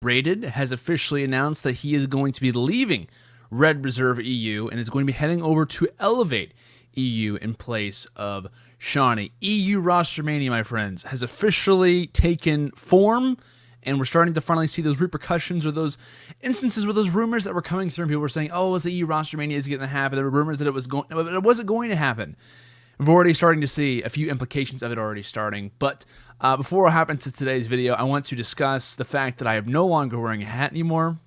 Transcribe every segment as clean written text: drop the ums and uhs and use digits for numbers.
Rated has officially announced that he is going to be leaving Red Reserve EU and is going to be heading over to Elevate EU in place of Shawnee. EU RosterMania, my friends, has officially taken form, and we're starting to finally see those repercussions or those instances where those rumors that were coming through and people were saying, oh, is the EU RosterMania is going to happen? There were rumors that it wasn't going to happen. We're already starting to see a few implications of it already starting. But before I hop into today's video, I want to discuss the fact that I am no longer wearing a hat anymore.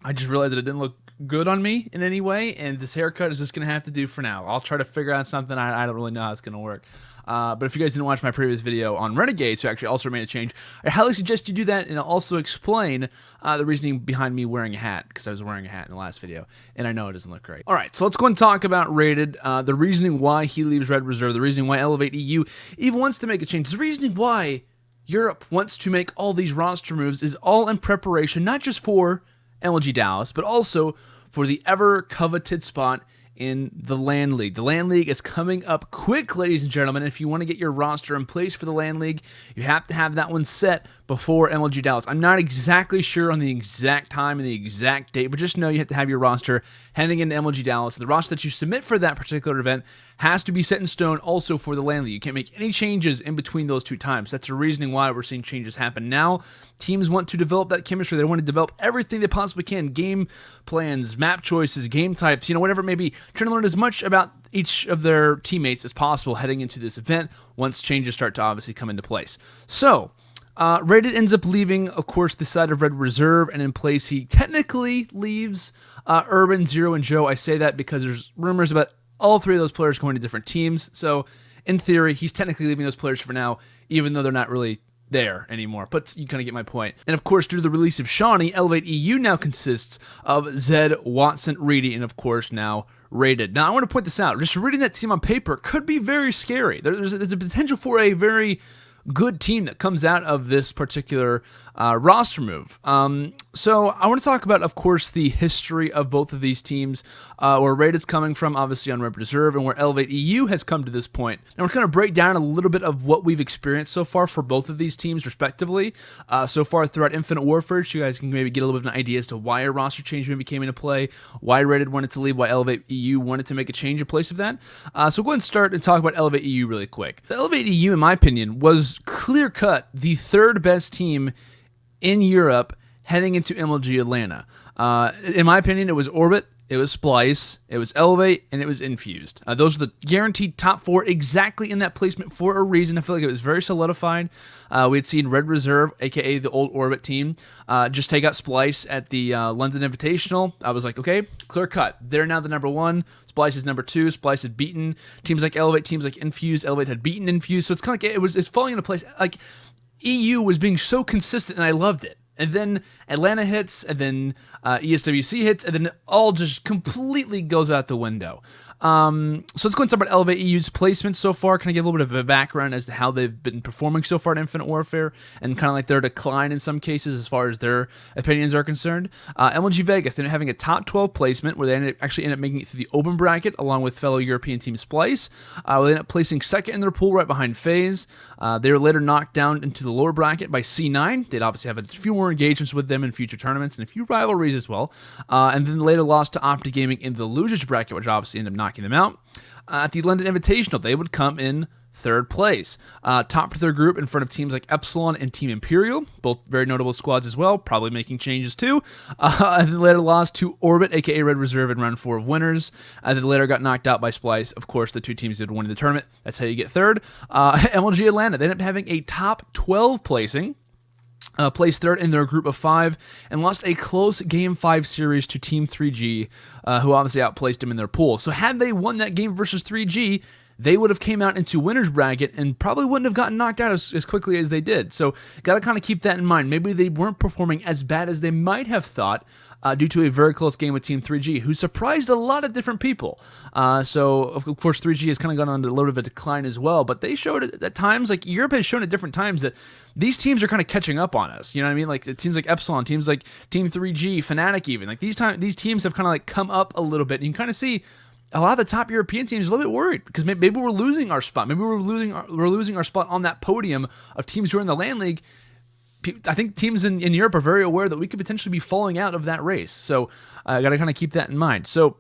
I just realized that it didn't look good on me in any way, and this haircut is just going to have to do for now. I'll try to figure out something. I don't really know how it's going to work. But if you guys didn't watch my previous video on Renegades, who actually also made a change, I highly suggest you do that, and I'll also explain the reasoning behind me wearing a hat, because I was wearing a hat in the last video, and I know it doesn't look great. Alright, so let's go and talk about Rated, the reasoning why he leaves Red Reserve, the reasoning why Elevate EU even wants to make a change, the reasoning why Europe wants to make all these roster moves is all in preparation, not just for MLG Dallas, but also for the ever-coveted spot in the LAN League. The LAN League is coming up quick, ladies and gentlemen. If you want to get your roster in place for the LAN League, you have to have that one set before MLG Dallas. I'm not exactly sure on the exact time and the exact date, but just know you have to have your roster heading into MLG Dallas. The roster that you submit for that particular event has to be set in stone also for the LAN League. You can't make any changes in between those two times. That's the reasoning why we're seeing changes happen now. Teams want to develop that chemistry. They want to develop everything they possibly can. Game plans, map choices, game types, whatever it may be. Trying to learn as much about each of their teammates as possible heading into this event once changes start to obviously come into place. So, Rated ends up leaving, of course, the side of Red Reserve, and in place he technically leaves Urban, Zero, and Joe. I say that because there's rumors about all three of those players going to different teams. So, in theory, he's technically leaving those players for now, even though they're not really there anymore. But you kind of get my point. And of course, due to the release of Shawnee, Elevate EU now consists of Zed, Watson, Reedy, and of course now Rated. Now, I want to point this out. Just reading that team on paper could be very scary. There's a potential for a very good team that comes out of this particular roster move. So I want to talk about, of course, the history of both of these teams, where Rated's coming from, obviously on Red Reserve, and where Elevate EU has come to this point. Now we're going to break down a little bit of what we've experienced so far for both of these teams, respectively. So far throughout Infinite Warfare, so you guys can maybe get a little bit of an idea as to why a roster change maybe came into play, why Rated wanted to leave, why Elevate EU wanted to make a change in place of that. So we'll go ahead and start and talk about Elevate EU really quick. The Elevate EU, in my opinion, was clear-cut the third best team in Europe heading into MLG Atlanta. In my opinion, it was Orbit, it was Splice, it was Elevate, and it was Infused. Those are the guaranteed top four exactly in that placement for a reason. I feel like it was very solidified. We had seen Red Reserve, aka the old Orbit team, just take out Splice at the London Invitational. I was like, okay, clear cut. They're now the number one. Splice is number two. Splice had beaten teams like Elevate, teams like Infused. Elevate had beaten Infused. So it's kind of like it's falling into place. Like EU was being so consistent, and I loved it. And then Atlanta hits, and then ESWC hits, and then it all just completely goes out the window. So let's go and talk about Elevate EU's placement so far. Can I give a little bit of a background as to how they've been performing so far in Infinite Warfare, and kind of like their decline in some cases as far as their opinions are concerned? MLG Vegas, they're having a top 12 placement where they actually end up making it through the open bracket along with fellow European team Splice. They end up placing second in their pool right behind FaZe. They were later knocked down into the lower bracket by C9. They'd obviously have a few more engagements with them in future tournaments and a few rivalries as well. And then later lost to Opti Gaming in the losers bracket, which obviously ended up knocking them out. At the London Invitational, they would come in third place. Top of their group in front of teams like Epsilon and Team Imperial, both very notable squads as well, probably making changes too. And then later lost to Orbit, aka Red Reserve, in round 4 of winners. And then later got knocked out by Splice. Of course, the two teams that won the tournament. That's how you get third. MLG Atlanta, they ended up having a top 12 placing. Placed third in their group of 5, and lost a close Game 5 series to Team 3G, who obviously outplaced them in their pool. So had they won that game versus 3G, they would have came out into winner's bracket and probably wouldn't have gotten knocked out as quickly as they did. So got to kind of keep that in mind. Maybe they weren't performing as bad as they might have thought due to a very close game with Team 3G, who surprised a lot of different people. So, of course, 3G has kind of gone on a little bit of a decline as well, but they showed it at times, like Europe has shown at different times that these teams are kind of catching up on us. You know what I mean? Like it seems like Epsilon, teams like Team 3G, Fnatic even. Like these teams have kind of like come up a little bit. And you can kind of see a lot of the top European teams are a little bit worried because maybe we're losing our spot. Maybe we're losing our spot on that podium of teams who are in the LAN League I think teams in Europe are very aware that we could potentially be falling out of that race. So I got to kind of keep that in mind. So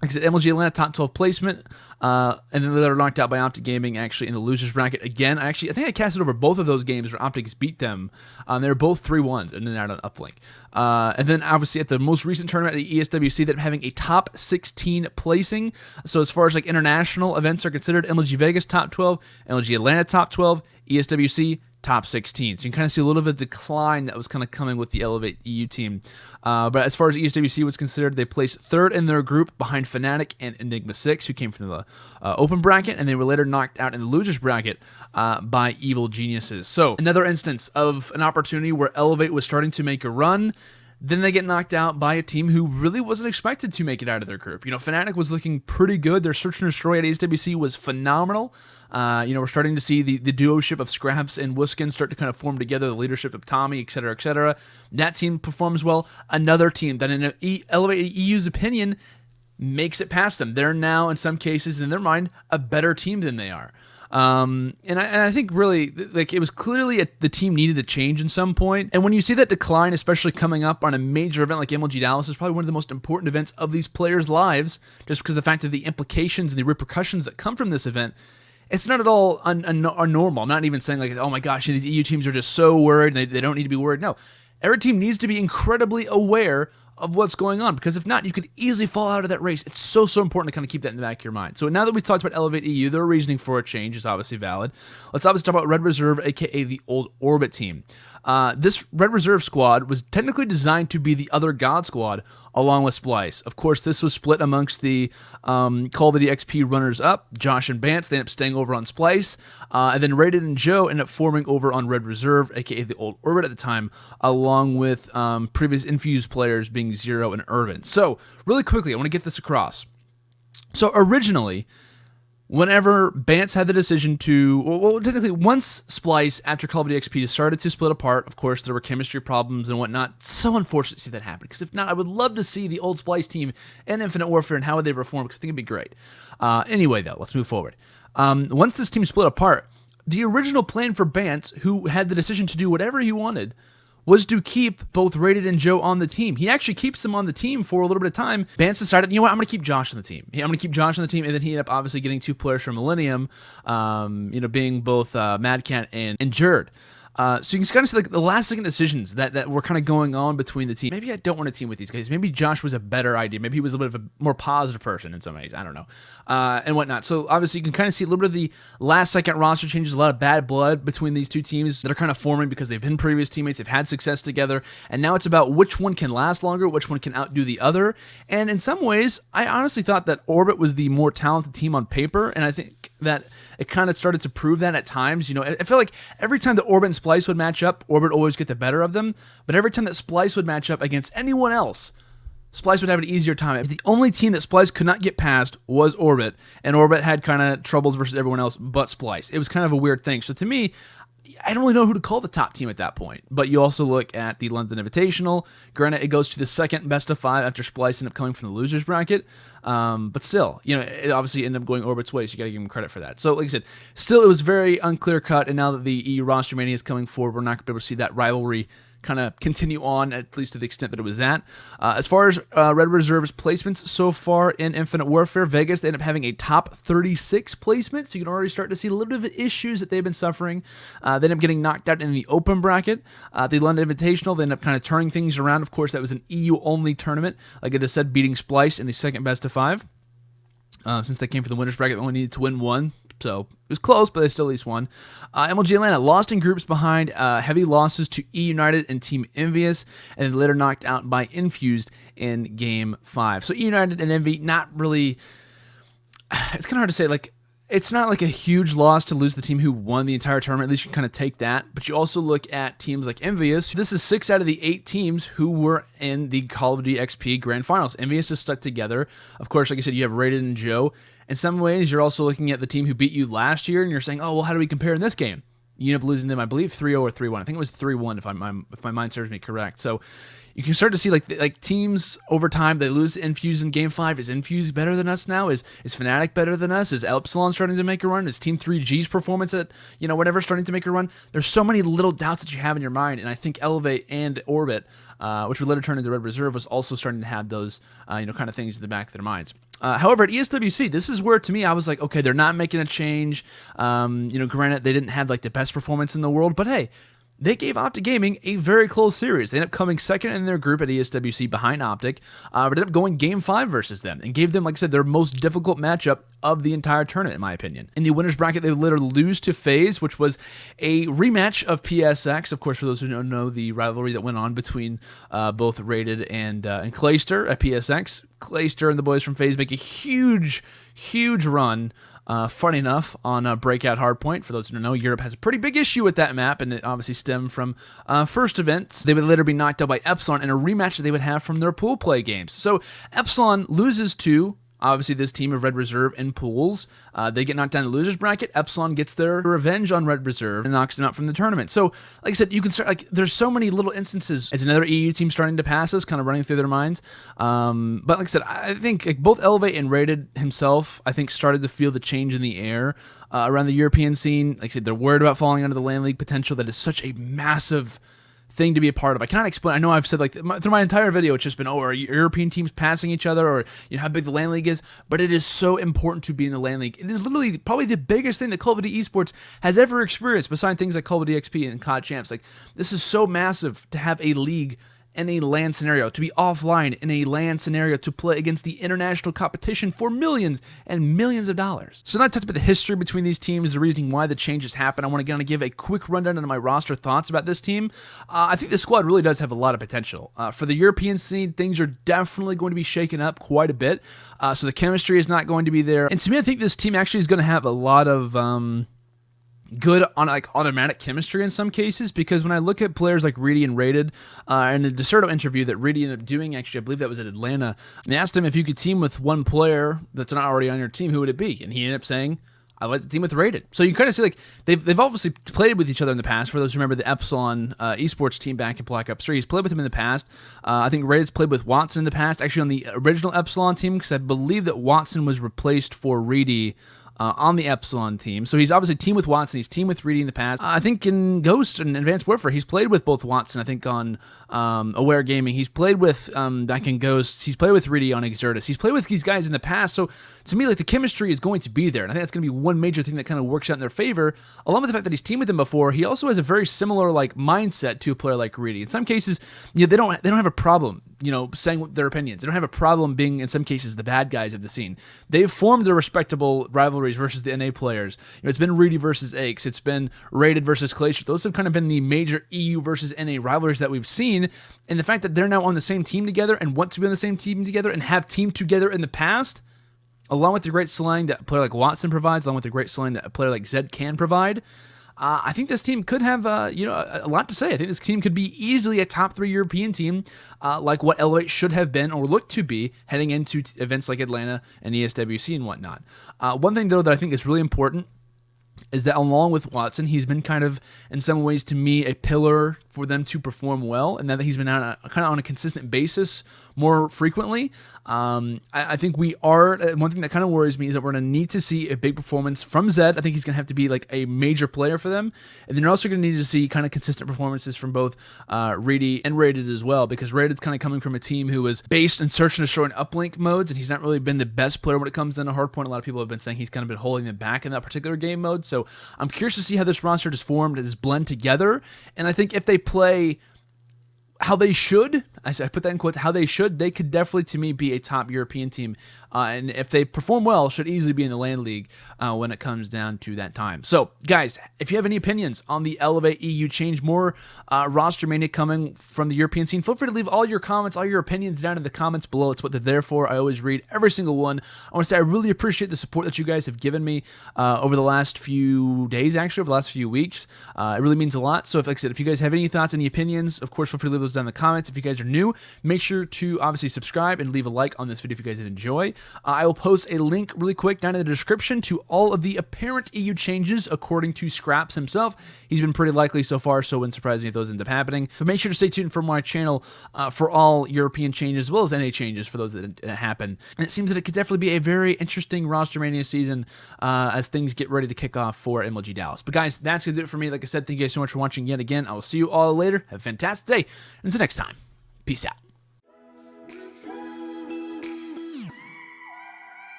like I said, MLG Atlanta top 12 placement, and then they were knocked out by Optic Gaming actually in the losers bracket again. I think I casted over both of those games where Optics beat them. They were both 3-1s and then out on Uplink. And then obviously at the most recent tournament at the ESWC, they're having a top 16 placing. So as far as like international events are considered, MLG Vegas top 12, MLG Atlanta top 12, ESWC top 16. So you can kind of see a little bit of a decline that was kind of coming with the Elevate EU team. But as far as ESWC was considered, they placed third in their group behind Fnatic and Enigma 6, who came from the open bracket, and they were later knocked out in the losers bracket by Evil Geniuses. So another instance of an opportunity where Elevate was starting to make a run. Then they get knocked out by a team who really wasn't expected to make it out of their group. Fnatic was looking pretty good. Their search and destroy at ESWC was phenomenal. We're starting to see the duo-ship of Scraps and Wuskin start to kind of form together, the leadership of Tommy, etc., etc. That team performs well. Another team that, in Elevate EU's opinion, makes it past them. They're now, in some cases, in their mind, a better team than they are. And I think really, like, it was clearly the team needed a change in some point. And when you see that decline, especially coming up on a major event like MLG Dallas, is probably one of the most important events of these players' lives, just because of the fact of the implications and the repercussions that come from this event. It's not at all unnormal. I'm not even saying like, oh my gosh, these EU teams are just so worried and they don't need to be worried. No, every team needs to be incredibly aware of what's going on, because if not, you could easily fall out of that race. It's so important to kind of keep that in the back of your mind. So now that we've talked about Elevate EU, their reasoning for a change is obviously valid. Let's obviously talk about Red Reserve, aka the old Orbit team. This Red Reserve squad was technically designed to be the other God squad along with Splice. Of course, this was split amongst the Call of Duty XP runners-up, Josh and Bance. They ended up staying over on Splice. And then Raiden and Joe ended up forming over on Red Reserve, aka the old Orbit at the time, along with previous Infused players being Zero and Urban. So, really quickly, I want to get this across. So, originally, whenever Bance had the decision to, well, technically, once Splice, after Call of Duty XP, started to split apart, of course, there were chemistry problems and whatnot. So unfortunate to see that happen, because if not, I would love to see the old Splice team in Infinite Warfare and how would they perform, because I think it'd be great. Anyway, though, let's move forward. Once this team split apart, the original plan for Bance, who had the decision to do whatever he wanted, was to keep both Rated and Joe on the team. He actually keeps them on the team for a little bit of time. Vance decided, you know what, I'm going to keep Josh on the team. I'm going to keep Josh on the team, and then he ended up obviously getting 2 players from Millennium, being both Mad Cat and Jerd. So you can kind of see like the last second decisions that were kind of going on between the team. Maybe I don't want to team with these guys. Maybe Josh was a better idea. Maybe he was a bit of a more positive person in some ways. I don't know. And whatnot. So obviously you can kind of see a little bit of the last second roster changes, a lot of bad blood between these two teams that are kind of forming because they've been previous teammates. They've had success together. And now it's about which one can last longer, which one can outdo the other. And in some ways, I honestly thought that Orbit was the more talented team on paper. And I think that it kind of started to prove that at times. I feel like every time that Orbit and Splice would match up, Orbit always get the better of them. But every time that Splice would match up against anyone else, Splice would have an easier time. The only team that Splice could not get past was Orbit, and Orbit had kind of troubles versus everyone else but Splice. It was kind of a weird thing. So to me, I don't really know who to call the top team at that point. But you also look at the London Invitational. Granted, it goes to the second best of 5 after Splice ended up coming from the losers bracket. But still, it obviously ended up going Orbit's way, so you got to give him credit for that. So, like I said, still, it was very unclear cut. And now that the EU RosterMania is coming forward, we're not going to be able to see that rivalry kind of continue on, at least to the extent that it was at. As far as Red Reserve's placements so far in Infinite Warfare, Vegas, they end up having a top 36 placement, so you can already start to see a little bit of issues that they've been suffering. They end up getting knocked out in the open bracket. The London Invitational, they end up kind of turning things around. Of course, that was an EU-only tournament, like I just said, beating Splice in the second best of 5. Since they came from the winners bracket, they only needed to win 1. So it was close, but they still at least won. MLG Atlanta lost in groups behind heavy losses to E United and Team Envious, and then later knocked out by Infused in Game 5. So E United and Envy, not really. It's kind of hard to say. Like, it's not like a huge loss to lose the team who won the entire tournament. At least you can kind of take that. But you also look at teams like Envious. This is 6 out of the 8 teams who were in the Call of Duty XP Grand Finals. Envious is stuck together. Of course, like I said, you have Raiden and Joe. In some ways, you're also looking at the team who beat you last year, and you're saying, oh, well, how do we compare in this game? You end up losing them, I believe, 3-0 or 3-1. I think it was 3-1 if my mind serves me correct. So you can start to see like teams over time, they lose to Infuse in Game 5. Is Infuse better than us now? Is Fnatic better than us? Is Epsilon starting to make a run? Is Team 3G's performance at, whatever, starting to make a run? There's so many little doubts that you have in your mind, and I think Elevate and Orbit, which would later turn into Red Reserve, was also starting to have those, kind of things in the back of their minds. However, at ESWC, this is where, to me, I was like, okay, they're not making a change. Granted, they didn't have like the best performance in the world, but hey, they gave Optic Gaming a very close series. They ended up coming second in their group at ESWC behind Optic, but ended up going Game 5 versus them and gave them, like I said, their most difficult matchup of the entire tournament, in my opinion. In the winner's bracket, they would literally lose to FaZe, which was a rematch of PSX. Of course, for those who don't know, the rivalry that went on between both Rated and Clayster at PSX. Clayster and the boys from FaZe make a huge run. Funny enough, on Breakout Hardpoint, for those who don't know, Europe has a pretty big issue with that map, and it obviously stemmed from first events. They would later be knocked out by Epsilon in a rematch that they would have from their pool play games. So Epsilon loses to, obviously, this team of Red Reserve in pools. They get knocked down in the loser's bracket. Epsilon gets their revenge on Red Reserve and knocks them out from the tournament. So, like I said, you can start, there's so many little instances as another EU team starting to pass us, kind of running through their minds. But like I said, I think both Elevate and Rated himself, I think, started to feel the change in the air around the European scene. Like I said, they're worried about falling under the LAN League potential. That is such a massive thing to be a part of. I cannot explain. I know I've said through my entire video, it's just been, are European teams passing each other, or how big the LAN League is, but it is so important to be in the LAN League. It is literally probably the biggest thing that Call of Duty Esports has ever experienced, besides things like Call of Duty XP and COD Champs. This is so massive to have a league in a LAN scenario, to be offline in a LAN scenario, to play against the international competition for millions and millions of dollars. So now I talked about the history between these teams, the reasoning why the changes happened. I want to give a quick rundown of my roster thoughts about this team. I think the squad really does have a lot of potential. For the European scene, things are definitely going to be shaken up quite a bit. So the chemistry is not going to be there. And to me, I think this team actually is going to have a lot of good on automatic chemistry in some cases, because when I look at players like Reedy and Rated, in a Deserto interview that Reedy ended up doing, actually I believe that was at Atlanta, and they asked him if you could team with one player that's not already on your team, who would it be? And he ended up saying, I like to team with Rated. So you kind of see they've obviously played with each other in the past. For those who remember the Epsilon esports team back in Black Ops 3, he's played with him in the past. I think Rated's played with Watson in the past, actually on the original Epsilon team, because I believe that Watson was replaced for Reedy on the Epsilon team. So he's obviously teamed with Watson. He's teamed with Reedy in the past. I think in Ghost and Advanced Warfare, he's played with both Watson, I think on Aware Gaming. He's played with, back in Ghosts, he's played with Reedy on Exertus. He's played with these guys in the past. So to me, the chemistry is going to be there. And I think that's going to be one major thing that kind of works out in their favor. Along with the fact that he's teamed with them before, he also has a very similar mindset to a player like Reedy. In some cases, they don't have a problem saying their opinions. They don't have a problem being, in some cases, the bad guys of the scene. They've formed their respectable rivalries versus the NA players. It's been Reedy versus Aches. It's been Rated versus Clayster. Those have kind of been the major EU versus NA rivalries that we've seen. And the fact that they're now on the same team together and want to be on the same team together and have teamed together in the past, along with the great slang that a player like Watson provides, along with the great slang that a player like Zed can provide, I think this team could have, a lot to say. I think this team could be easily a top 3 European team, like what Elevate should have been or look to be heading into events like Atlanta and ESWC and whatnot. One thing, though, that I think is really important is that along with Watson, he's been kind of, in some ways, to me, a pillar for them to perform well, and that he's been kind of on a consistent basis more frequently. I think we are, one thing that kind of worries me is that we're going to need to see a big performance from Zed. I think he's going to have to be a major player for them, and then you're also going to need to see kind of consistent performances from both Reedy and Rated as well, because Rated's kind of coming from a team who was based in search and destroy and uplink modes, and he's not really been the best player when it comes down to hardpoint. A lot of people have been saying he's kind of been holding them back in that particular game mode, so I'm curious to see how this roster is formed and is blend together, and I think if they play how they should, I put that in quotes, how they should, they could definitely, to me, be a top European team. And if they perform well, should easily be in the LAN League when it comes down to that time. So, guys, if you have any opinions on the Elevate EU change, more RosterMania coming from the European scene, feel free to leave all your comments, all your opinions down in the comments below. It's what they're there for. I always read every single one. I want to say I really appreciate the support that you guys have given me over the last few days, actually, over the last few weeks. It really means a lot. So, like I said, if you guys have any thoughts, any opinions, of course, feel free to leave those those down in the comments. If you guys are new, make sure to obviously subscribe and leave a like on this video if you guys did enjoy. I will post a link really quick down in the description to all of the apparent EU changes according to Scraps himself. He's been pretty likely so far, so it wouldn't surprise me if those end up happening. But make sure to stay tuned for my channel for all European changes as well as NA changes for those that happen. And it seems that it could definitely be a very interesting RosterMania season as things get ready to kick off for MLG Dallas. But guys, that's going to do it for me. Like I said, thank you guys so much for watching yet again. I will see you all later. Have a fantastic day. And until next time, peace out.